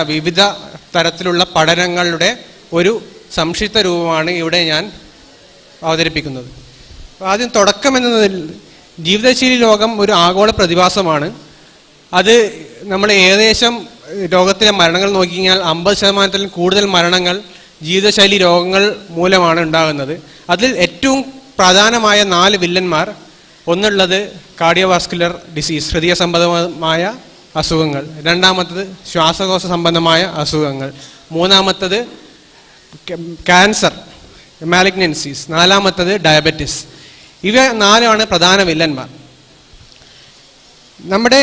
വിവിധ തരത്തിലുള്ള പഠനങ്ങളുടെ ഒരു സംക്ഷിപ്ത രൂപമാണ് ഇവിടെ ഞാൻ അവതരിപ്പിക്കുന്നത്. ആദ്യം തുടക്കം എന്നതിൽ ജീവിതശൈലി രോഗം ഒരു ആഗോള പ്രതിഭാസമാണ്. അത് നമ്മൾ ഏകദേശം രോഗത്തിലെ മരണങ്ങൾ നോക്കിക്കഴിഞ്ഞാൽ 50% കൂടുതൽ മരണങ്ങൾ ജീവിതശൈലി രോഗങ്ങൾ മൂലമാണ് ഉണ്ടാകുന്നത്. അതിൽ ഏറ്റവും പ്രധാനമായ 4 വില്ലന്മാർ, ഒന്നുള്ളത് കാർഡിയോവാസ്കുലർ ഡിസീസ്, ഹൃദയ സംബന്ധമായ അസുഖങ്ങൾ, രണ്ടാമത്തത് ശ്വാസകോശ സംബന്ധമായ അസുഖങ്ങൾ, മൂന്നാമത്തത് ക്യാൻസർ മാലിഗ്നൻസീസ്, നാലാമത്തത് ഡയബറ്റിസ്. ഇവ 4ആണ് പ്രധാന വില്ലന്മാർ. നമ്മുടെ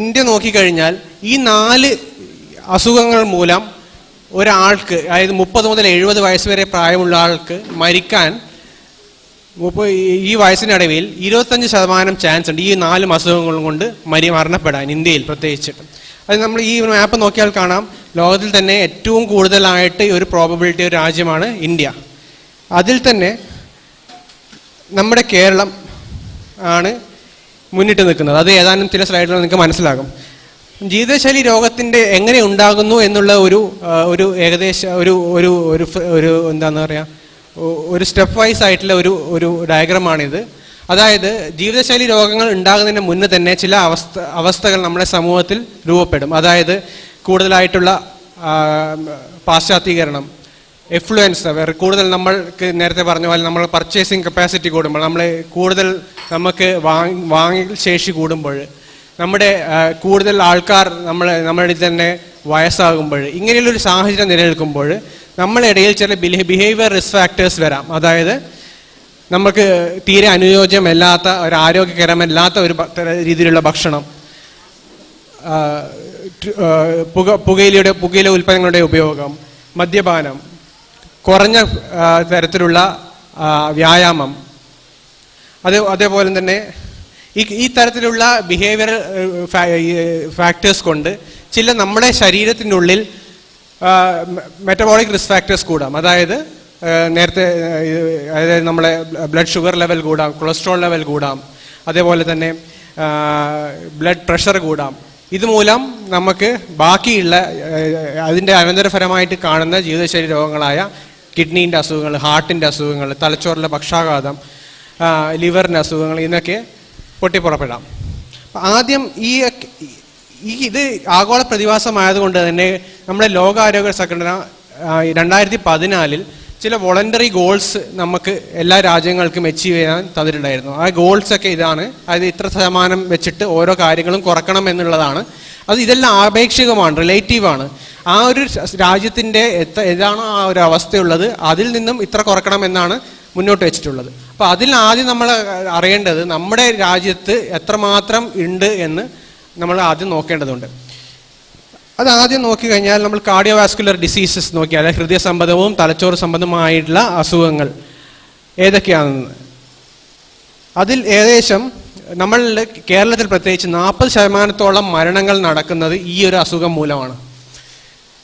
ഇന്ത്യ നോക്കിക്കഴിഞ്ഞാൽ ഈ 4 അസുഖങ്ങൾ മൂലം ഒരാൾക്ക്, അതായത് 30 മുതൽ 70 വയസ്സ് വരെ പ്രായമുള്ള ആൾക്ക് മരിക്കാൻ ഈ വയസ്സിനിടയിൽ 25% ചാൻസ് ഉണ്ട് ഈ 4 അസുഖങ്ങളും കൊണ്ട് മരണപ്പെടാൻ, ഇന്ത്യയിൽ പ്രത്യേകിച്ചിട്ട്. അത് നമ്മൾ ഈ മാപ്പ് നോക്കിയാൽ കാണാം, ലോകത്തിൽ തന്നെ ഏറ്റവും കൂടുതലായിട്ട് ഒരു പ്രോബബിലിറ്റി ഒരു രാജ്യമാണ് ഇന്ത്യ. അതിൽ തന്നെ നമ്മുടെ കേരളം ആണ് മുന്നിട്ട് നിൽക്കുന്നത്. അത് ഏതാനും ചില സ്ലൈഡുകൾ നിങ്ങൾക്ക് മനസ്സിലാകും. ജീവിതശൈലി രോഗത്തിൻ്റെ എങ്ങനെ ഉണ്ടാകുന്നു എന്നുള്ള ഒരു ഏകദേശ ഒരു എന്താണെന്ന് പറയുക, ഒരു സ്റ്റെപ്പ് വൈസ് ആയിട്ടുള്ള ഒരു ഡയഗ്രമാണിത്. അതായത് ജീവിതശൈലി രോഗങ്ങൾ ഉണ്ടാകുന്നതിന് മുന്നേ തന്നെ ചില അവസ്ഥകൾ നമ്മുടെ സമൂഹത്തിൽ രൂപപ്പെടും. അതായത് കൂടുതലായിട്ടുള്ള പാശ്ചാത്യീകരണം, എഫ്ലുവൻസ്, കൂടുതൽ നമ്മൾക്ക് നേരത്തെ പറഞ്ഞ പോലെ നമ്മൾ പർച്ചേസിങ് കപ്പാസിറ്റി കൂടുമ്പോൾ, നമുക്ക് വാങ്ങൽ ശേഷി കൂടുമ്പോൾ, നമ്മുടെ കൂടുതൽ ആൾക്കാർ നമ്മളിൽ തന്നെ വയസ്സാകുമ്പോൾ, ഇങ്ങനെയുള്ളൊരു സാഹചര്യം നിലനിൽക്കുമ്പോൾ നമ്മളിടയിൽ ചില ബിഹേവിയർ റിസ്ക് ഫാക്ടേഴ്സ് വരാം. അതായത് നമുക്ക് തീരെ അനുയോജ്യമല്ലാത്ത, ഒരു ആരോഗ്യകരമല്ലാത്ത ഒരു രീതിയിലുള്ള ഭക്ഷണം, പുകയില ഉൽപ്പന്നങ്ങളുടെ ഉപയോഗം, മദ്യപാനം, കുറഞ്ഞ തരത്തിലുള്ള വ്യായാമം, അതേപോലെ തന്നെ ഈ തരത്തിലുള്ള ബിഹേവിയർ ഫാക്ടേഴ്സ് കൊണ്ട് ചില നമ്മുടെ ശരീരത്തിൻ്റെ ഉള്ളിൽ മെറ്റബോളിക് റിസ്ക് ഫാക്ടേഴ്സ് കൂടാം. അതായത് നമ്മളെ ബ്ലഡ് ഷുഗർ ലെവൽ കൂടാം, കൊളസ്ട്രോൾ ലെവൽ കൂടാം, അതേപോലെ തന്നെ ബ്ലഡ് പ്രഷർ കൂടാം. ഇതുമൂലം നമുക്ക് ബാക്കിയുള്ള അതിൻ്റെ അനന്തരഫലമായിട്ട് കാണുന്ന ജീവിതശൈലി രോഗങ്ങളായ കിഡ്നീൻ്റെ അസുഖങ്ങൾ, ഹാർട്ടിൻ്റെ അസുഖങ്ങൾ, തലച്ചോറിലെ പക്ഷാഘാതം, ലിവറിൻ്റെ അസുഖങ്ങൾ, ഇതൊക്കെ പൊട്ടിപ്പുറപ്പെടാം. ആദ്യം ഇത് ആഗോള പ്രതിഭാസമായതുകൊണ്ട് തന്നെ നമ്മുടെ ലോകാരോഗ്യ സംഘടന 2014 ചില വോളണ്ടറി ഗോൾസ് നമുക്ക് എല്ലാ രാജ്യങ്ങൾക്കും അച്ചീവ് ചെയ്യാൻ തന്നിട്ടുണ്ടായിരുന്നു. ആ ഗോൾസൊക്കെ ഇതാണ്. അതായത് ഇത്ര ശതമാനം വെച്ചിട്ട് ഓരോ കാര്യങ്ങളും കുറക്കണം എന്നുള്ളതാണ്. ഇതെല്ലാം ആപേക്ഷികമാണ്, റിലേറ്റീവാണ്. ആ ഒരു രാജ്യത്തിൻ്റെ ഏതാണോ ആ ഒരു അവസ്ഥയുള്ളത് അതിൽ നിന്നും ഇത്ര കുറക്കണം എന്നാണ് മുന്നോട്ട് വെച്ചിട്ടുള്ളത്. അപ്പോൾ അതിൽ ആദ്യം നമ്മൾ അറിയേണ്ടത് നമ്മുടെ രാജ്യത്ത് എത്രമാത്രം ഉണ്ട് എന്ന് നമ്മൾ ആദ്യം നോക്കേണ്ടതുണ്ട്. അത് ആദ്യം നോക്കിക്കഴിഞ്ഞാൽ നമ്മൾ കാർഡിയോവാസ്കുലർ ഡിസീസസ് നോക്കിയാൽ ഹൃദയ സംബന്ധവും തലച്ചോറ് സംബന്ധമായിട്ടുള്ള അസുഖങ്ങൾ ഏതൊക്കെയാണെന്ന്, അതിൽ ഏകദേശം നമ്മളുടെ കേരളത്തിൽ പ്രത്യേകിച്ച് 40% മരണങ്ങൾ നടക്കുന്നത് ഈ ഒരു അസുഖം മൂലമാണ്.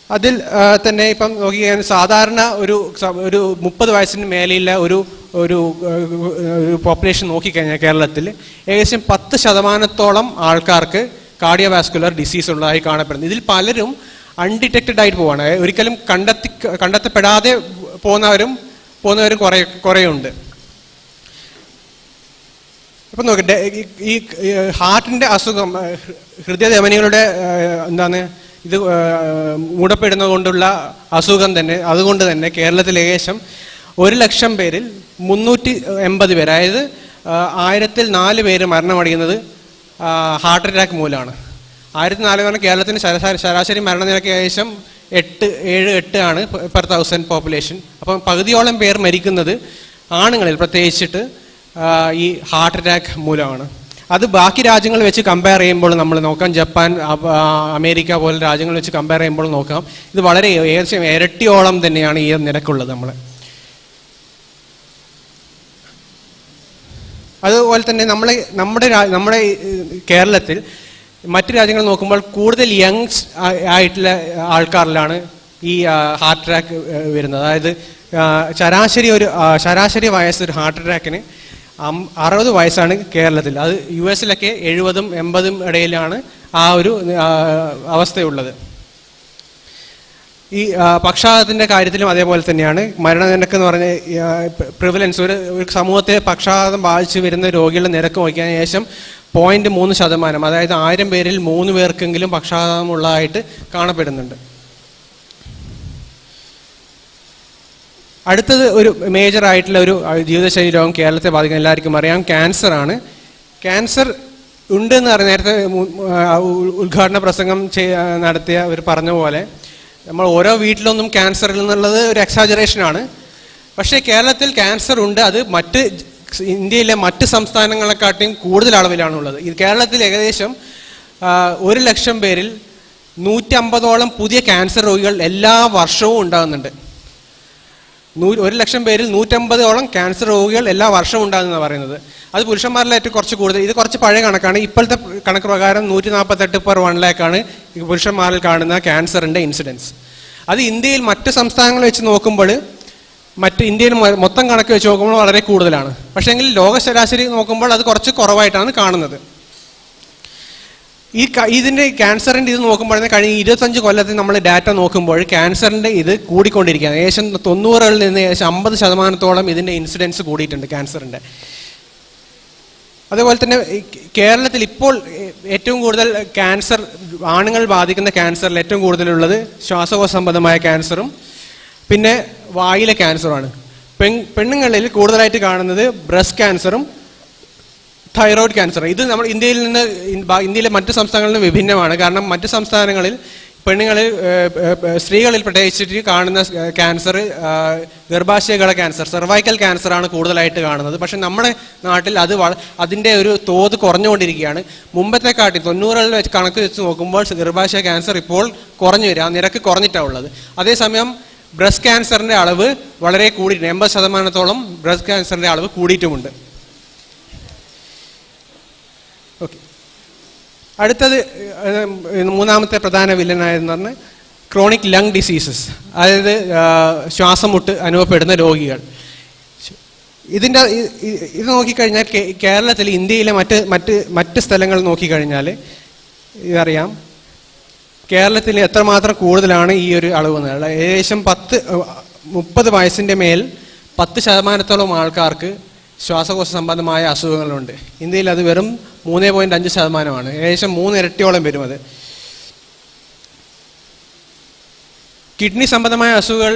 അതിൽ തന്നെ ഇപ്പം നോക്കിക്കഴിഞ്ഞാൽ സാധാരണ ഒരു 30 വയസ്സിന് മേലെയുള്ള ഒരു പോപ്പുലേഷൻ നോക്കിക്കഴിഞ്ഞാൽ കേരളത്തിൽ ഏകദേശം 10% ആൾക്കാർക്ക് കാർഡിയോവാസ്കുലർ ഡിസീസ് ഉള്ളതായി കാണപ്പെടുന്നു. ഇതിൽ പലരും അൺഡിറ്റക്റ്റഡ് ആയിട്ട് പോവാണ്. ഒരിക്കലും കണ്ടെത്തപ്പെടാതെ പോകുന്നവരും കുറേയുണ്ട്. ഇപ്പം നോക്കട്ടെ, ഈ ഹാർട്ടിൻ്റെ അസുഖം, ഹൃദയധമനികളുടെ ഇത് മൂടപ്പെടുന്നത് കൊണ്ടുള്ള അസുഖം തന്നെ, അതുകൊണ്ട് തന്നെ കേരളത്തിൽ ഏകദേശം 100,000 പേരിൽ 380 പേര്, അതായത് 1004 പേര് മരണമടയുന്നത് ഹാർട്ട് അറ്റാക്ക് മൂലമാണ്. 1004 എന്ന് പറഞ്ഞാൽ കേരളത്തിന് ശരാശരി മരണനിരക്ക് ഏകദേശം 7-8 ആണ് പെർ 1000 പോപ്പുലേഷൻ. അപ്പം പകുതിയോളം പേർ മരിക്കുന്നത് ആണുങ്ങളിൽ പ്രത്യേകിച്ചിട്ട് ഈ ഹാർട്ട് അറ്റാക്ക് മൂലമാണ്. അത് ബാക്കി രാജ്യങ്ങൾ വെച്ച് കമ്പയർ ചെയ്യുമ്പോൾ നമ്മൾ നോക്കാം, ജപ്പാൻ, അമേരിക്ക പോലെ രാജ്യങ്ങൾ വെച്ച് കമ്പയർ ചെയ്യുമ്പോൾ നോക്കാം, ഇത് വളരെ ഏകദേശം ഇരട്ടിയോളം തന്നെയാണ് ഈ നിരക്കുള്ളത്. അതുപോലെ തന്നെ നമ്മുടെ കേരളത്തിൽ മറ്റു രാജ്യങ്ങൾ നോക്കുമ്പോൾ കൂടുതൽ യങ്സ് ആയിട്ടുള്ള ആൾക്കാരിലാണ് ഈ ഹാർട്ട് അറ്റാക്ക് വരുന്നത്. അതായത് ശരാശരി വയസ്സ് ഒരു ഹാർട്ട് അറ്റാക്കിന് 60 വയസ്സാണ് കേരളത്തിൽ. അത് US-ലൊക്കെ 70-80 ഇടയിലാണ് ആ ഒരു അവസ്ഥയുള്ളത്. ഈ പക്ഷാഘാതത്തിൻ്റെ കാര്യത്തിലും അതേപോലെ തന്നെയാണ്. മരണനിരക്ക് എന്ന് പറഞ്ഞ പ്രിവലൻസ്, ഒരു സമൂഹത്തെ പക്ഷാഘാതം ബാധിച്ച് വരുന്ന രോഗികളുടെ നിരക്ക് നോക്കിയാൽ ഏകദേശം 0.3%, അതായത് 1000 പേരിൽ 3 പേർക്കെങ്കിലും പക്ഷാഘാതമുള്ളതായിട്ട് കാണപ്പെടുന്നുണ്ട്. അടുത്തത് ഒരു മേജർ ആയിട്ടുള്ള ഒരു ജീവിതശൈലി രോഗം കേരളത്തെ ബാധിക്കുന്ന എല്ലാവർക്കും അറിയാം, ക്യാൻസറാണ്. ക്യാൻസർ ഉണ്ടെന്ന് പറഞ്ഞ നേരത്തെ ഉദ്ഘാടന പ്രസംഗം നടത്തിയ ഒരു പറഞ്ഞ പോലെ നമ്മൾ ഓരോ വീട്ടിലൊന്നും ക്യാൻസർ എന്നുള്ളത് ഒരു എക്സാജറേഷനാണ്. പക്ഷേ കേരളത്തിൽ ക്യാൻസർ ഉണ്ട്. അത് ഇന്ത്യയിലെ മറ്റ് സംസ്ഥാനങ്ങളെക്കാട്ടിയും കൂടുതൽ അളവിലാണുള്ളത്. കേരളത്തിൽ ഏകദേശം 100,000 പേരിൽ 150ഓളം പുതിയ ക്യാൻസർ രോഗികൾ എല്ലാ വർഷവും ഉണ്ടാകുന്നുണ്ട്. 100,000 പേരിൽ 150ഓളം ക്യാൻസർ രോഗികൾ എല്ലാ വർഷവും ഉണ്ടാകുന്നതാണ് പറയുന്നത്. അത് പുരുഷന്മാരിലായിട്ട് കുറച്ച് കൂടുതൽ. ഇത് കുറച്ച് പഴയ കണക്കാണ്. ഇപ്പോഴത്തെ കണക്ക് പ്രകാരം 148 per 1 lakh ഈ പുരുഷന്മാരിൽ കാണുന്ന ക്യാൻസറിൻ്റെ ഇൻസിഡൻസ്. അത് ഇന്ത്യയിൽ മറ്റ് സംസ്ഥാനങ്ങൾ വെച്ച് നോക്കുമ്പോൾ, ഇന്ത്യയിൽ മൊത്തം കണക്ക് വെച്ച് നോക്കുമ്പോൾ വളരെ കൂടുതലാണ്. പക്ഷേങ്കിൽ ലോക ശരാശരി നോക്കുമ്പോൾ അത് കുറച്ച് കുറവായിട്ടാണ് കാണുന്നത്. ഇതിൻ്റെ ക്യാൻസറിൻ്റെ ഇത് നോക്കുമ്പോൾ കഴിഞ്ഞ 25 കൊല്ലത്തിൽ നമ്മൾ ഡാറ്റ നോക്കുമ്പോൾ ക്യാൻസറിൻ്റെ ഇത് കൂടിക്കൊണ്ടിരിക്കുകയാണ്. ഏകദേശം 90കളിൽ നിന്ന് ഏകദേശം 50% ഇതിൻ്റെ ഇൻസിഡൻസ് കൂടിയിട്ടുണ്ട് ക്യാൻസറിൻ്റെ. അതേപോലെ തന്നെ കേരളത്തിൽ ഇപ്പോൾ ഏറ്റവും കൂടുതൽ ക്യാൻസർ, ആണുങ്ങൾ ബാധിക്കുന്ന ക്യാൻസറിൽ ഏറ്റവും കൂടുതലുള്ളത് ശ്വാസകോശ സംബന്ധമായ ക്യാൻസറും പിന്നെ വായിലെ ക്യാൻസറുമാണ്. പെണ്ണുങ്ങളിൽ കൂടുതലായിട്ട് കാണുന്നത് ബ്രസ്റ്റ് ക്യാൻസറും തൈറോയ്ഡ് ക്യാൻസർ. ഇത് നമ്മൾ ഇന്ത്യയിലെ മറ്റു സംസ്ഥാനങ്ങളിൽ നിന്ന് വിഭിന്നമാണ്. കാരണം മറ്റു സംസ്ഥാനങ്ങളിൽ സ്ത്രീകളിൽ പ്രത്യേകിച്ചിട്ട് കാണുന്ന ക്യാൻസർ ഗർഭാശയകള ക്യാൻസർ, സെർവൈക്കൽ ക്യാൻസറാണ് കൂടുതലായിട്ട് കാണുന്നത്. പക്ഷെ നമ്മുടെ നാട്ടിൽ അതിൻ്റെ ഒരു തോത് കുറഞ്ഞുകൊണ്ടിരിക്കുകയാണ്. മുമ്പത്തെക്കാട്ടി 90കളിൽ വെച്ച് കണക്ക് വെച്ച് നോക്കുമ്പോൾ ഗർഭാശയ ക്യാൻസർ ഇപ്പോൾ കുറഞ്ഞു വരിക, നിരക്ക് കുറഞ്ഞിട്ടാണ് ഉള്ളത്. അതേസമയം ബ്രസ്റ്റ് ക്യാൻസറിൻ്റെ അളവ് വളരെ കൂടിയിട്ടുണ്ട്. 80%ഓളം ബ്രസ്റ്റ് ക്യാൻസറിൻ്റെ അളവ് കൂടിയിട്ടുമുണ്ട്. ഓക്കെ, അടുത്തത് മൂന്നാമത്തെ പ്രധാന വില്ലനായെന്ന് പറഞ്ഞാൽ ക്രോണിക് ലങ് ഡിസീസസ്, അതായത് ശ്വാസം മുട്ട് അനുഭവപ്പെടുന്ന രോഗികൾ. ഇത് നോക്കിക്കഴിഞ്ഞാൽ കേരളത്തിൽ, ഇന്ത്യയിലെ മറ്റ് സ്ഥലങ്ങൾ നോക്കിക്കഴിഞ്ഞാൽ ഇതറിയാം കേരളത്തിൽ എത്രമാത്രം കൂടുതലാണ് ഈ ഒരു അളവ് എന്നുള്ളത്. ഏകദേശം 30 വയസ്സിൻ്റെ മേൽ 10% ആൾക്കാർക്ക് ശ്വാസകോശ സംബന്ധമായ അസുഖങ്ങളുണ്ട്. ഇന്ത്യയിൽ അത് വെറും 3.5%, ഏകദേശം 3 ഇരട്ടിയോളം വരും. അത് കിഡ്നി സംബന്ധമായ അസുഖങ്ങൾ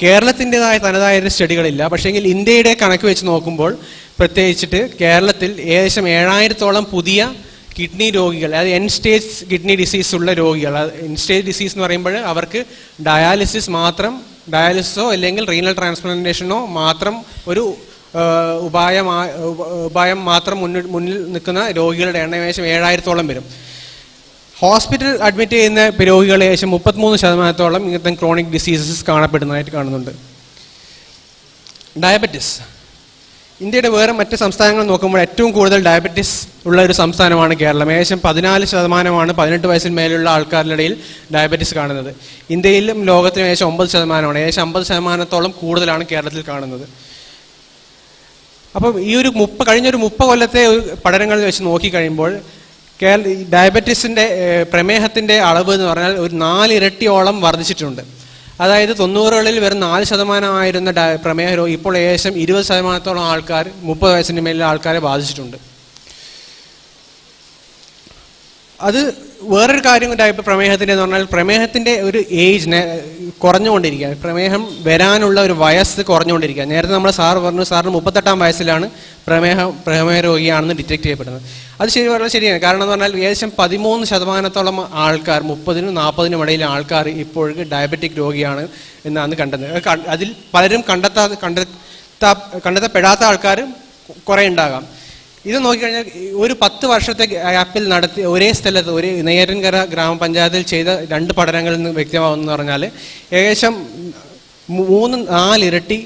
കേരളത്തിൻ്റെതായ തനതായ സ്റ്റഡികളില്ല. പക്ഷേങ്കിൽ ഇന്ത്യയുടെ കണക്ക് വെച്ച് നോക്കുമ്പോൾ പ്രത്യേകിച്ചിട്ട് കേരളത്തിൽ ഏകദേശം 7000ഓളം പുതിയ കിഡ്നി രോഗികൾ, അതായത് എൻ സ്റ്റേജ് കിഡ്നി ഡിസീസ് ഉള്ള രോഗികൾ. എൻ സ്റ്റേജ് ഡിസീസ് എന്ന് പറയുമ്പോൾ അവർക്ക് ഡയാലിസിസോ അല്ലെങ്കിൽ റീനൽ ട്രാൻസ്പ്ലാന്റേഷനോ മാത്രം ഒരു ഉപായം മാത്രം മുന്നിൽ നിൽക്കുന്ന രോഗികളുടെ എണ്ണം ഏകദേശം 7000ഓളം വരും. ഹോസ്പിറ്റൽ അഡ്മിറ്റ് ചെയ്യുന്ന രോഗികൾ ഏകദേശം 33% ഇങ്ങനത്തെ ക്രോണിക് ഡിസീസസ് കാണപ്പെടുന്നതായിട്ട് കാണുന്നുണ്ട്. ഡയബറ്റിസ്, ഇന്ത്യയുടെ വേറെ മറ്റ് സംസ്ഥാനങ്ങൾ നോക്കുമ്പോൾ ഏറ്റവും കൂടുതൽ ഡയബറ്റിസ് ഉള്ള ഒരു സംസ്ഥാനമാണ് കേരളം. ഏകദേശം 14% 18 വയസ്സിന് മേലുള്ള ആൾക്കാരുടെ ഇടയിൽ ഡയബറ്റിസ് കാണുന്നത്. ഇന്ത്യയിലും ലോകത്തിലും ഏകദേശം 9%, ഏകദേശം 50%ഓളം കൂടുതലാണ് കേരളത്തിൽ കാണുന്നത്. അപ്പം ഈ കഴിഞ്ഞൊരു 30 കൊല്ലത്തെ പഠനങ്ങളിൽ വെച്ച് നോക്കിക്കഴിയുമ്പോൾ ഡയബറ്റീസിൻ്റെ പ്രമേഹത്തിൻ്റെ അളവ് എന്ന് പറഞ്ഞാൽ ഒരു 4 ഇരട്ടിയോളം വർദ്ധിച്ചിട്ടുണ്ട്. അതായത് 90കളിൽ വെറും 4% ആയിരുന്ന പ്രമേഹ രോഗം ഇപ്പോൾ ഏകദേശം 20%ഓളം ആൾക്കാർ 30 വയസ്സിന് മേലുള്ള ആൾക്കാരെ ബാധിച്ചിട്ടുണ്ട്. അത് വേറൊരു കാര്യം പ്രമേഹത്തിൻ്റെ എന്ന് പറഞ്ഞാൽ പ്രമേഹത്തിൻ്റെ ഒരു ഏജ് കുറഞ്ഞുകൊണ്ടിരിക്കുക, പ്രമേഹം വരാനുള്ള ഒരു വയസ്സ് കുറഞ്ഞുകൊണ്ടിരിക്കുക. നേരത്തെ നമ്മൾ പറഞ്ഞു സാറിന് 38-ാം വയസ്സിലാണ് പ്രമേഹ രോഗിയാണെന്ന് ഡിറ്റക്ട് ചെയ്യപ്പെടുന്നത്. അത് വളരെ ശരിയാണ്. കാരണം എന്ന് പറഞ്ഞാൽ ഏകദേശം 13%ഓളം ആൾക്കാർ 30-നും 40-നും ഇടയിലെ ആൾക്കാർ ഇപ്പോഴും ഡയബറ്റിക് രോഗിയാണ് എന്നാണ് കണ്ടത്. അതിൽ പലരും കണ്ടെത്തപ്പെടാത്ത ആൾക്കാർ കുറേ ഉണ്ടാകാം. ഇത് നോക്കിക്കഴിഞ്ഞാൽ ഒരു 10 വർഷത്തെ ഗ്യാപ്പിൽ നടത്തി ഒരേ സ്ഥലത്ത് ഒരു നെയ്യാറ്റിൻകര ഗ്രാമപഞ്ചായത്തിൽ ചെയ്ത 2 പഠനങ്ങളിൽ നിന്ന് വ്യക്തമാകുമെന്ന് പറഞ്ഞാൽ ഏകദേശം 3-4 ഇരട്ടി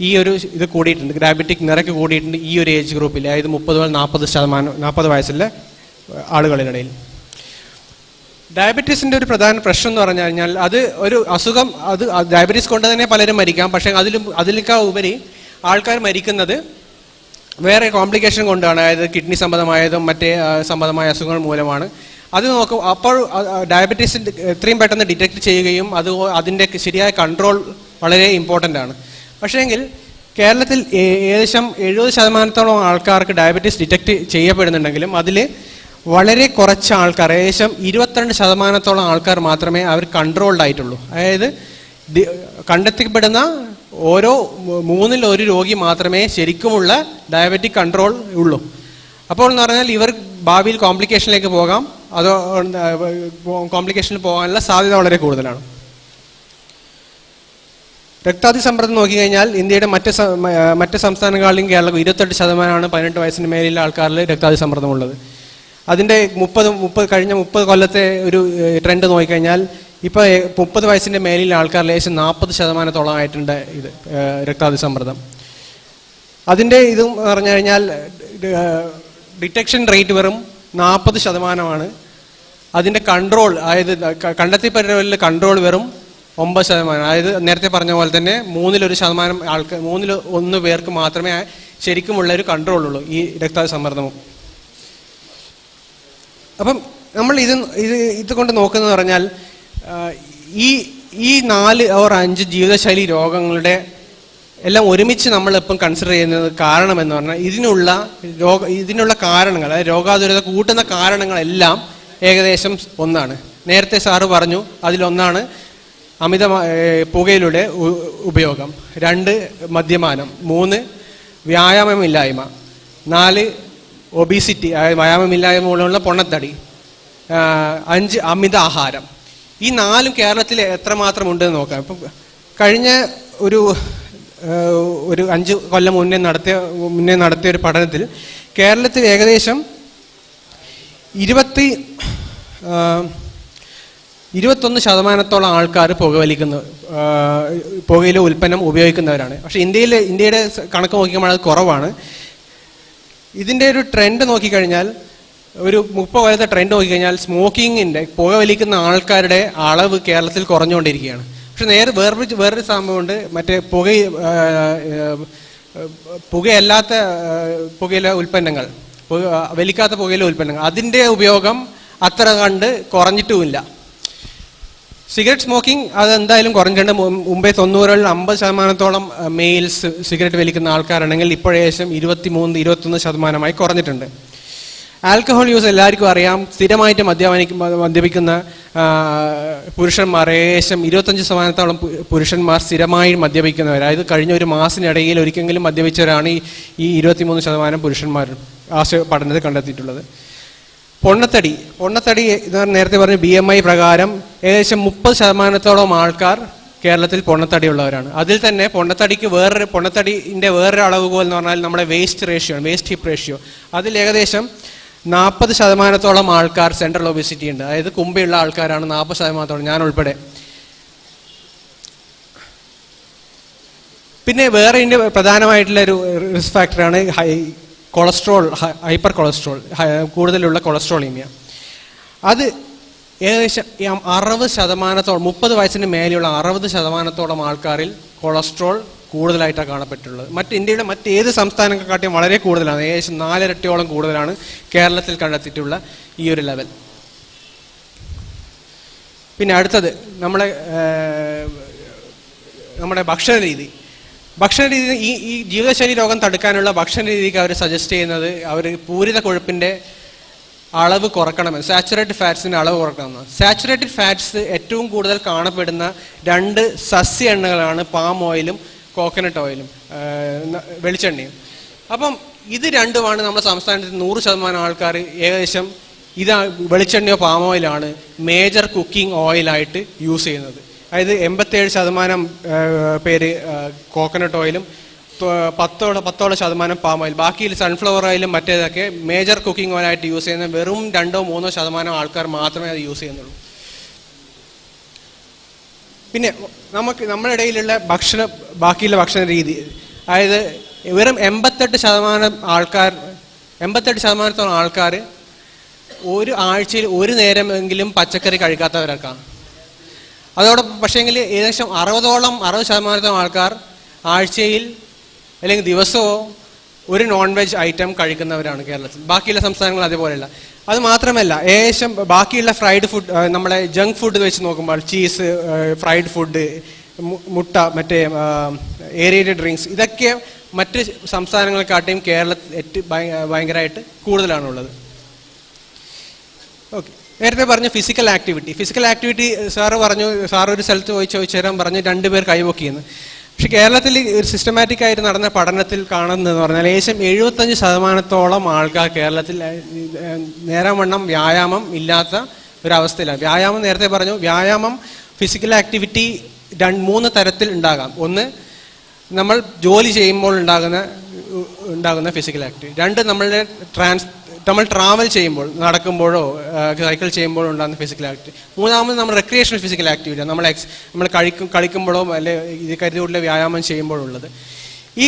ഈ ഒരു ഇത് കൂടിയിട്ടുണ്ട്, ഡയബറ്റിക് നിരക്ക് കൂടിയിട്ടുണ്ട് ഈ ഒരു ഏജ് ഗ്രൂപ്പിൽ, അതായത് 30-40 വയസ്സിലെ ആളുകളിനിടയിൽ. ഡയബറ്റീസിൻ്റെ ഒരു പ്രധാന പ്രശ്നം എന്ന് പറഞ്ഞു കഴിഞ്ഞാൽ അത് ഒരു അസുഖം, അത് ഡയബറ്റീസ് കൊണ്ട് തന്നെ പലരും മരിക്കാം. പക്ഷേ അതിലേക്കാൾ ഉപരി ആൾക്കാർ മരിക്കുന്നത് വേറെ കോംപ്ലിക്കേഷൻ കൊണ്ടാണ്. അതായത് കിഡ്നി സംബന്ധമായതും മറ്റേ സംബന്ധമായ അസുഖങ്ങൾ മൂലമാണ്. അത് നോക്കും. അപ്പോൾ ഡയബറ്റീസ് എത്രയും പെട്ടെന്ന് ഡിറ്റക്ട് ചെയ്യുകയും അതിൻ്റെ ശരിയായ കൺട്രോൾ വളരെ ഇമ്പോർട്ടൻ്റ് ആണ്. പക്ഷേങ്കിൽ കേരളത്തിൽ ഏകദേശം 70% ആൾക്കാർക്ക് ഡയബറ്റീസ് ഡിറ്റക്ട് ചെയ്യപ്പെടുന്നുണ്ടെങ്കിലും അതിൽ വളരെ കുറച്ച് ആൾക്കാർ, ഏകദേശം 22% ആൾക്കാർ മാത്രമേ അവർ കൺട്രോൾഡ് ആയിട്ടുള്ളൂ. അതായത് കണ്ടെത്തിപ്പെടുന്ന ഓരോ 3-1 രോഗി മാത്രമേ ശരിക്കുമുള്ള ഡയബറ്റിക് കൺട്രോൾ ഉള്ളൂ. അപ്പോൾ എന്ന് പറഞ്ഞാൽ ഇവർ ഭാവിയിൽ കോംപ്ലിക്കേഷനിലേക്ക് പോകാം, അതോ കോംപ്ലിക്കേഷനിൽ പോകാനുള്ള സാധ്യത വളരെ കൂടുതലാണ്. രക്താതിസമ്മർദ്ദം നോക്കിക്കഴിഞ്ഞാൽ ഇന്ത്യയുടെ മറ്റ് സംസ്ഥാനങ്ങളിലും കേരളം 28% 18 വയസ്സിന് മേലുള്ള ആൾക്കാരിൽ രക്താതിസമ്മർദ്ദമുള്ളത്. അതിൻ്റെ കഴിഞ്ഞ 30 കൊല്ലത്തെ ഒരു ട്രെൻഡ് നോക്കിക്കഴിഞ്ഞാൽ ഇപ്പോൾ 30 വയസ്സിൻ്റെ മേലിലുള്ള ആൾക്കാരിൽ ഏകദേശം 40% ആയിട്ടുണ്ട് ഇത് രക്താതിസമ്മർദ്ദം. അതിൻ്റെ ഇതും പറഞ്ഞു കഴിഞ്ഞാൽ ഡിറ്റക്ഷൻ റേറ്റ് വെറും 40%. അതിൻ്റെ കൺട്രോൾ, അതായത് കണ്ടെത്തിപ്പെട്ടവരിൽ കൺട്രോൾ വെറും 9%. അതായത് നേരത്തെ പറഞ്ഞ പോലെ തന്നെ 1% ആൾക്കാർ, 1 പേർക്ക് മാത്രമേ ശരിക്കുമുള്ള ഒരു കൺട്രോൾ ഉള്ളൂ ഈ രക്താതിസമ്മർദ്ദവും. അപ്പം നമ്മൾ ഇത് കൊണ്ട് നോക്കുന്നത് പറഞ്ഞാൽ ഈ 4 or 5 ജീവിതശൈലി രോഗങ്ങളുടെ എല്ലാം ഒരുമിച്ച് നമ്മളിപ്പം കൺസിഡർ ചെയ്യുന്നത് കാരണം എന്ന് പറഞ്ഞാൽ ഇതിനുള്ള കാരണങ്ങൾ, അതായത് രോഗാതുരത കൂട്ടുന്ന കാരണങ്ങളെല്ലാം ഏകദേശം ഒന്നാണ്. നേരത്തെ സാറ് പറഞ്ഞു അതിലൊന്നാണ് പുകയിലൂടെ ഉപയോഗം, 2 മദ്യപാനം, 3 വ്യായാമമില്ലായ്മ, 4 ഒബീസിറ്റി, അതായത് വ്യായാമമില്ലായ്മ മൂലമുള്ള പൊണ്ണത്തടി, 5 അമിത ആഹാരം. ഈ 4 കേരളത്തിൽ എത്രമാത്രം ഉണ്ടെന്ന് നോക്കാം. ഇപ്പം കഴിഞ്ഞ ഒരു 5 കൊല്ലം മുന്നേ നടത്തിയ ഒരു പഠനത്തിൽ കേരളത്തിൽ ഏകദേശം 21% ആൾക്കാർ പുകയില ഉൽപ്പന്നം ഉപയോഗിക്കുന്നവരാണ്. പക്ഷേ ഇന്ത്യയുടെ കണക്ക് നോക്കിക്കുമ്പോൾ അത് കുറവാണ്. ഇതിൻ്റെ ഒരു ട്രെൻഡ് നോക്കിക്കഴിഞ്ഞാൽ, ഒരു 30 കൊല്ലത്തെ ട്രെൻഡ് നോക്കിക്കഴിഞ്ഞാൽ സ്മോക്കിങ്ങിൻ്റെ, പുകവലിക്കുന്ന ആൾക്കാരുടെ അളവ് കേരളത്തിൽ കുറഞ്ഞുകൊണ്ടിരിക്കുകയാണ്. പക്ഷെ വേറൊരു സംഭവമുണ്ട്. മറ്റേ പുകയല്ലാത്ത പുകയില ഉൽപ്പന്നങ്ങൾ, വലിക്കാത്ത പുകയില ഉൽപ്പന്നങ്ങൾ, അതിൻ്റെ ഉപയോഗം അത്ര കണ്ട് കുറഞ്ഞിട്ടുമില്ല. സിഗരറ്റ് സ്മോക്കിംഗ് അതെന്തായാലും കുറഞ്ഞിട്ടുണ്ട്. മുമ്പേ 90-കളിൽ 50% മെയിൽസ് സിഗരറ്റ് വലിക്കുന്ന ആൾക്കാരാണെങ്കിൽ ഇപ്പോഴേശം 23-21% കുറഞ്ഞിട്ടുണ്ട്. ആൽക്കഹോൾ യൂസ് എല്ലാവർക്കും അറിയാം. സ്ഥിരമായിട്ട് മദ്യപിക്കുന്ന പുരുഷന്മാർ, ഏകദേശം 25% പുരുഷന്മാർ സ്ഥിരമായി മദ്യപിക്കുന്നവർ. അതായത് കഴിഞ്ഞ ഒരു മാസത്തിനിടയിൽ ഒരിക്കലെങ്കിലും മദ്യപിച്ചവരാണ് ഈ 23% പുരുഷന്മാർ പഠനത്തിൽ കണ്ടെത്തിയിട്ടുള്ളത്. പൊണ്ണത്തടി നേരത്തെ പറഞ്ഞ BMI പ്രകാരം ഏകദേശം 30% ആൾക്കാർ കേരളത്തിൽ പൊണ്ണത്തടിയുള്ളവരാണ്. അതിൽ തന്നെ പൊണ്ണത്തടിൻ്റെ വേറൊരു അളവുകോൽ എന്ന് പറഞ്ഞാൽ നമ്മുടെ വേസ്റ്റ് ഹിപ്പ് റേഷ്യോ. അതിൽ ഏകദേശം 40% ആൾക്കാർ സെൻട്രൽ ഒബിസിറ്റി ഉണ്ട്. അതായത് കുമ്പയുള്ള ആൾക്കാരാണ് 40%, ഞാൻ ഉൾപ്പെടെ. പിന്നെ വേറെ ഇതിൻ്റെ പ്രധാനമായിട്ടുള്ള ഒരു റിസ്ക് ഫാക്ടറാണ് ഹൈപ്പർ കൊളസ്ട്രോൾ, കൂടുതലുള്ള കൊളസ്ട്രോളീമിയ. അത് ഏകദേശം 60%, 30 വയസ്സിന് മേലെയുള്ള 60% ആൾക്കാരിൽ കൊളസ്ട്രോൾ കൂടുതലായിട്ടാണ് കാണപ്പെട്ടുള്ളത്. ഇന്ത്യയുടെ മറ്റേത് സംസ്ഥാനങ്ങളെക്കാട്ടിയും വളരെ കൂടുതലാണ്. ഏകദേശം 4 ഇരട്ടിയോളം കൂടുതലാണ് കേരളത്തിൽ കണ്ടെത്തിയിട്ടുള്ള ഈ ഒരു ലെവൽ. പിന്നെ അടുത്തത് നമ്മുടെ ഭക്ഷണ രീതി. ഈ ജീവിതശൈലി രോഗം തടുക്കാനുള്ള ഭക്ഷണ രീതിക്ക് അവർ സജസ്റ്റ് ചെയ്യുന്നത്, അവർ പൂരിത കൊഴുപ്പിൻ്റെ അളവ് കുറക്കണമെന്ന്, സാച്ചുറേറ്റഡ് ഫാറ്റ്സിൻ്റെ അളവ് കുറക്കണമെന്ന്. സാച്ചുറേറ്റഡ് ഫാറ്റ്സ് ഏറ്റവും കൂടുതൽ കാണപ്പെടുന്ന 2 സസ്യ എണ്ണകളാണ് പാം ഓയിലും കോക്കനട്ട് ഓയിലും, വെളിച്ചെണ്ണയും. അപ്പം ഇത് രണ്ടുമാണ് നമ്മുടെ സംസ്ഥാനത്ത് 100% ആൾക്കാർ ഏകദേശം വെളിച്ചെണ്ണയോ പാം ഓയിലാണ് മേജർ കുക്കിംഗ് ഓയിലായിട്ട് യൂസ് ചെയ്യുന്നത്. അതായത് 87% പേര് കോക്കനട്ട് ഓയിലും 10% പാം ഓയിൽ, ബാക്കി സൺഫ്ലവർ ഓയിലും മറ്റേതൊക്കെ മേജർ കുക്കിംഗ് ഓയിലായിട്ട് യൂസ് ചെയ്യുന്ന വെറും 2-3% ആൾക്കാർ മാത്രമേ അത് യൂസ് ചെയ്യുന്നുള്ളൂ. പിന്നെ നമ്മുടെ ഇടയിലുള്ള ബാക്കിയുള്ള ഭക്ഷണ രീതി, അതായത് വെറും 88% ആൾക്കാർ ഒരു ആഴ്ചയിൽ ഒരു നേരമെങ്കിലും പച്ചക്കറി കഴിക്കാത്തവരൊക്കെയാണ്. അതോടൊപ്പം പക്ഷേങ്കിൽ ഏകദേശം 60% ആൾക്കാർ ആഴ്ചയിൽ അല്ലെങ്കിൽ ദിവസമോ ഒരു നോൺ വെജ് ഐറ്റം കഴിക്കുന്നവരാണ് കേരളത്തിൽ. ബാക്കിയുള്ള സംസ്ഥാനങ്ങൾ അതേപോലെയല്ല. അത് മാത്രമല്ല, ഏകദേശം ബാക്കിയുള്ള ഫ്രൈഡ് ഫുഡ്, നമ്മളെ ജങ്ക് ഫുഡ് വെച്ച് നോക്കുമ്പോൾ ചീസ്, ഫ്രൈഡ് ഫുഡ്, മുട്ട, മറ്റേ ഏരിയഡ് ഡ്രിങ്ക്സ്, ഇതൊക്കെ മറ്റ് സംസ്ഥാനങ്ങളെക്കാട്ടിയും കേരളത്തിൽ ഭയങ്കരമായിട്ട് കൂടുതലാണുള്ളത്. ഓക്കെ, നേരത്തെ പറഞ്ഞു ഫിസിക്കൽ ആക്ടിവിറ്റി സാറ് പറഞ്ഞു, സാർ ഒരു സ്ഥലത്ത് പോയി ചോദിച്ചു പറഞ്ഞു 2 പേർ കൈവക്കിയെന്ന്. പക്ഷെ കേരളത്തിൽ ഒരു സിസ്റ്റമാറ്റിക് ആയിട്ട് നടന്ന പഠനത്തിൽ കാണുന്നതെന്ന് പറഞ്ഞാൽ ഏകദേശം 75% ആൾക്കാർ കേരളത്തിൽ നേരവണ്ണം വ്യായാമം ഇല്ലാത്ത ഒരവസ്ഥയിലാണ്. വ്യായാമം നേരത്തെ പറഞ്ഞു, വ്യായാമം ഫിസിക്കൽ ആക്ടിവിറ്റി 3 തരത്തിൽ ഉണ്ടാകാം. ഒന്ന്, നമ്മൾ ജോലി ചെയ്യുമ്പോൾ ഉണ്ടാകുന്ന ഫിസിക്കൽ ആക്ടിവിറ്റി. 2, നമ്മൾ ട്രാവൽ ചെയ്യുമ്പോൾ, നടക്കുമ്പോഴോ സൈക്കിൾ ചെയ്യുമ്പോഴോ ഉണ്ടാകുന്ന ഫിസിക്കൽ ആക്ടിവിറ്റി. 3, നമ്മൾ റെക്രിയേഷണൽ ഫിസിക്കൽ ആക്ടിവിറ്റി, നമ്മൾ കളിക്കുമ്പോഴോ അല്ലെ ഇത് കരുതിയുള്ള വ്യായാമം ചെയ്യുമ്പോഴുള്ളത്. ഈ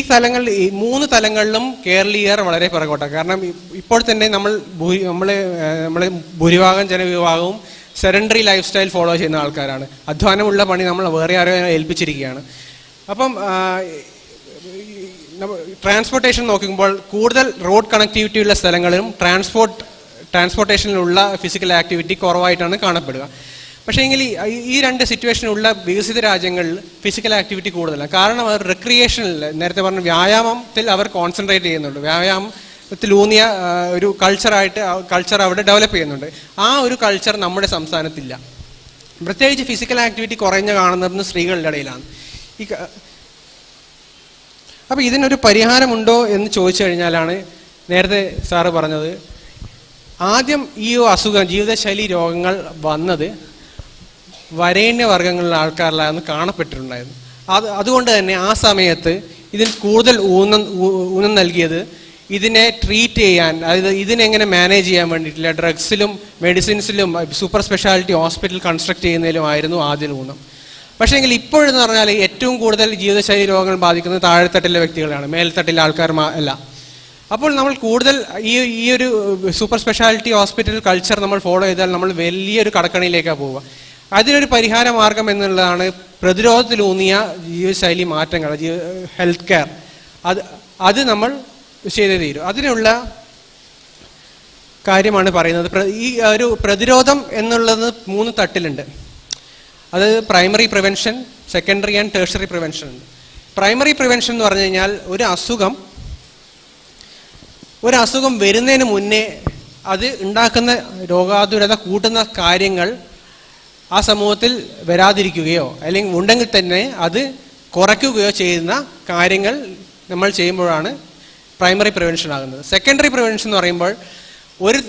3 തലങ്ങളിലും കേരളീയർ വളരെ പിറകോട്ടാണ്. കാരണം ഇപ്പോൾ തന്നെ നമ്മൾ ഭൂരിഭാഗം ജനവിഭാഗവും സെഡൻഡറി ലൈഫ് സ്റ്റൈൽ ഫോളോ ചെയ്യുന്ന ആൾക്കാരാണ്. അധ്വാനമുള്ള പണി നമ്മൾ വേറെ ആരോ ഏൽപ്പിച്ചിരിക്കുകയാണ്. അപ്പം ട്രാൻസ്പോർട്ടേഷൻ നോക്കുമ്പോൾ കൂടുതൽ റോഡ് കണക്ടിവിറ്റി ഉള്ള സ്ഥലങ്ങളിലും ട്രാൻസ്പോർട്ടേഷനിലുള്ള ഫിസിക്കൽ ആക്ടിവിറ്റി കുറവായിട്ടാണ് കാണപ്പെടുക. പക്ഷേ എങ്കിൽ ഈ 2 സിറ്റുവേഷനുള്ള വികസിത രാജ്യങ്ങളിൽ ഫിസിക്കൽ ആക്ടിവിറ്റി കൂടുതലാണ്. കാരണം അവർ റിക്രിയേഷനിൽ, നേരത്തെ പറഞ്ഞ വ്യായാമത്തിൽ അവർ കോൺസെൻട്രേറ്റ് ചെയ്യുന്നുണ്ട്. വ്യായാമത്തിലൂന്നിയ ഒരു കൾച്ചർ അവിടെ ഡെവലപ്പ് ചെയ്യുന്നുണ്ട്. ആ ഒരു കൾച്ചർ നമ്മുടെ സംസ്ഥാനത്തില്ല. പ്രത്യേകിച്ച് ഫിസിക്കൽ ആക്ടിവിറ്റി കുറഞ്ഞ കാണുന്നത് സ്ത്രീകളുടെ ഇടയിലാണ്. അപ്പോൾ ഇതിനൊരു പരിഹാരമുണ്ടോ എന്ന് ചോദിച്ചു കഴിഞ്ഞാലാണ് നേരത്തെ സാറ് പറഞ്ഞത്, ആദ്യം ഈ അസുഖം, ജീവിതശൈലി രോഗങ്ങൾ വന്നത് വരേണ്യവർഗ്ഗങ്ങളിലെ ആൾക്കാരിലാണ് കാണപ്പെട്ടിട്ടുണ്ടായിരുന്നു. അതുകൊണ്ട് തന്നെ ആ സമയത്ത് ഇതിന് കൂടുതൽ ഊനം നൽകിയത് ഇതിനെ ട്രീറ്റ് ചെയ്യാൻ, അതായത് ഇതിനെങ്ങനെ മാനേജ് ചെയ്യാൻ വേണ്ടിയിട്ടില്ല ഡ്രഗ്സിലും മെഡിസിൻസിലും സൂപ്പർ സ്പെഷ്യാലിറ്റി ഹോസ്പിറ്റൽ കൺസ്ട്രക്ട് ചെയ്യുന്നതിലുമായിരുന്നു ആദ്യം ഊനം. പക്ഷേ എങ്കിൽ ഇപ്പോഴെന്ന് പറഞ്ഞാൽ ഏറ്റവും കൂടുതൽ ജീവിതശൈലി രോഗങ്ങൾ ബാധിക്കുന്നത് താഴെത്തട്ടിലെ വ്യക്തികളാണ്, മേൽത്തട്ടിലെ ആൾക്കാർ അല്ല. അപ്പോൾ നമ്മൾ കൂടുതൽ ഈ ഒരു സൂപ്പർ സ്പെഷ്യാലിറ്റി ഹോസ്പിറ്റൽ കൾച്ചർ നമ്മൾ ഫോളോ ചെയ്താൽ നമ്മൾ വലിയൊരു കടക്കണിയിലേക്കാണ് പോവുക. അതിനൊരു പരിഹാര മാർഗം എന്നുള്ളതാണ് പ്രതിരോധത്തിലൂന്നിയ ജീവിതശൈലി മാറ്റങ്ങൾ, ഹെൽത്ത് കെയർ. അത് നമ്മൾ ചെയ്തേ തീരും. അതിനുള്ള കാര്യമാണ് പറയുന്നത്. ഈ ഒരു പ്രതിരോധം എന്നുള്ളത് 3 തട്ടിലുണ്ട്. അത് primary prevention, secondary and tertiary prevention ഉണ്ട്. പ്രൈമറി പ്രിവെൻഷൻ എന്ന് പറഞ്ഞു കഴിഞ്ഞാൽ ഒരു അസുഖം വരുന്നതിന് മുന്നേ അത് ഉണ്ടാക്കുന്ന രോഗാതുരത കൂട്ടുന്ന കാര്യങ്ങൾ ആ സമൂഹത്തിൽ വരാതിരിക്കുകയോ അല്ലെങ്കിൽ ഉണ്ടെങ്കിൽ തന്നെ അത് കുറയ്ക്കുകയോ ചെയ്യുന്ന കാര്യങ്ങൾ നമ്മൾ ചെയ്യുമ്പോഴാണ് പ്രൈമറി പ്രിവെൻഷൻ ആകുന്നത്. സെക്കൻഡറി പ്രിവെൻഷൻ എന്ന് പറയുമ്പോൾ ഒരു